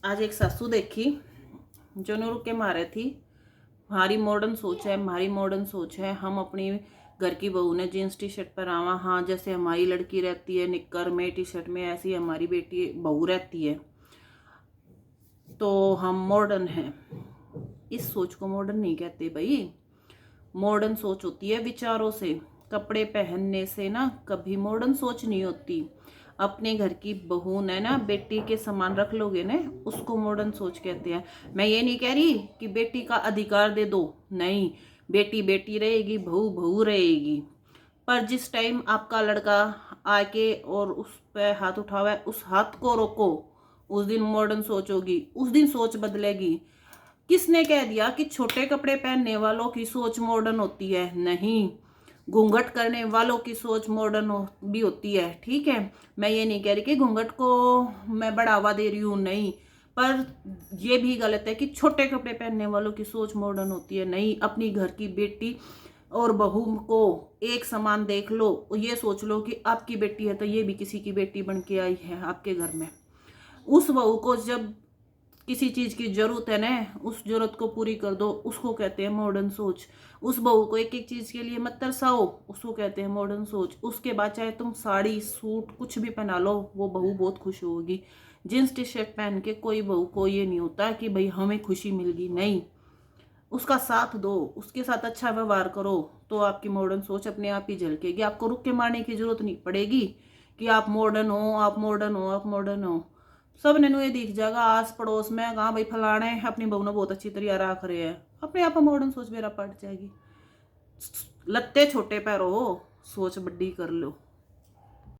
आज एक सासू देखी जो ने रुक के मारे थी। हमारी मॉडर्न सोच है, हमारी मॉडर्न सोच है। हम अपनी घर की बहू ने जीन्स टी शर्ट पर आवा, हाँ जैसे हमारी लड़की रहती है निक्कर में टी शर्ट में, ऐसी हमारी बेटी बहू रहती है, तो हम मॉडर्न हैं। इस सोच को मॉडर्न नहीं कहते भाई। मॉडर्न सोच होती है विचारों से। कपड़े पहनने से ना कभी मॉडर्न सोच नहीं होती। अपने घर की बहू ने ना बेटी के समान रख लोगे ना, उसको मॉडर्न सोच कहते हैं। मैं ये नहीं कह रही कि बेटी का अधिकार दे दो, नहीं, बेटी बेटी रहेगी, बहू बहू रहेगी। पर जिस टाइम आपका लड़का आके और उस पे हाथ उठावा है, उस हाथ को रोको। उस दिन मॉडर्न सोच होगी, उस दिन सोच बदलेगी। किसने कह दिया कि छोटे कपड़े पहनने वालों की सोच मॉडर्न होती है? नहीं, घूंघट करने वालों की सोच मॉडर्न भी होती है। ठीक है, मैं ये नहीं कह रही कि घूंघट को मैं बढ़ावा दे रही हूँ, नहीं, पर ये भी गलत है कि छोटे कपड़े पहनने वालों की सोच मॉडर्न होती है। नहीं, अपनी घर की बेटी और बहू को एक समान देख लो। ये सोच लो कि आपकी बेटी है तो ये भी किसी की बेटी बन के आई है आपके घर में। उस बहू को जब किसी चीज की जरूरत है ना, उस जरूरत को पूरी कर दो, उसको कहते हैं मॉडर्न सोच। उस बहू को एक एक चीज के लिए मत तरसाओ, उसको कहते हैं मॉडर्न सोच। उसके बाद चाहे तुम साड़ी सूट कुछ भी पहना लो, वो बहू बहुत खुश होगी। जींस टी शर्ट पहन के कोई बहू को ये नहीं होता कि भाई हमें खुशी मिल गई, नहीं। उसका साथ दो, उसके साथ अच्छा व्यवहार करो, तो आपकी मॉडर्न सोच अपने आप ही झलकेगी। आपको रुक के मारने की जरूरत नहीं पड़ेगी कि आप मॉडर्न हो, आप मॉडर्न हो, आप मॉडर्न हो। सब ने ये दिख जाएगा आस पड़ोस में, कहाँ भाई फलाने अपनी बहू ने बहुत अच्छी तरह रख रहे हैं, अपने आप मॉडर्न सोच मेरा पट जाएगी। लत्ते छोटे पैरों हो, सोच बड्डी कर लो।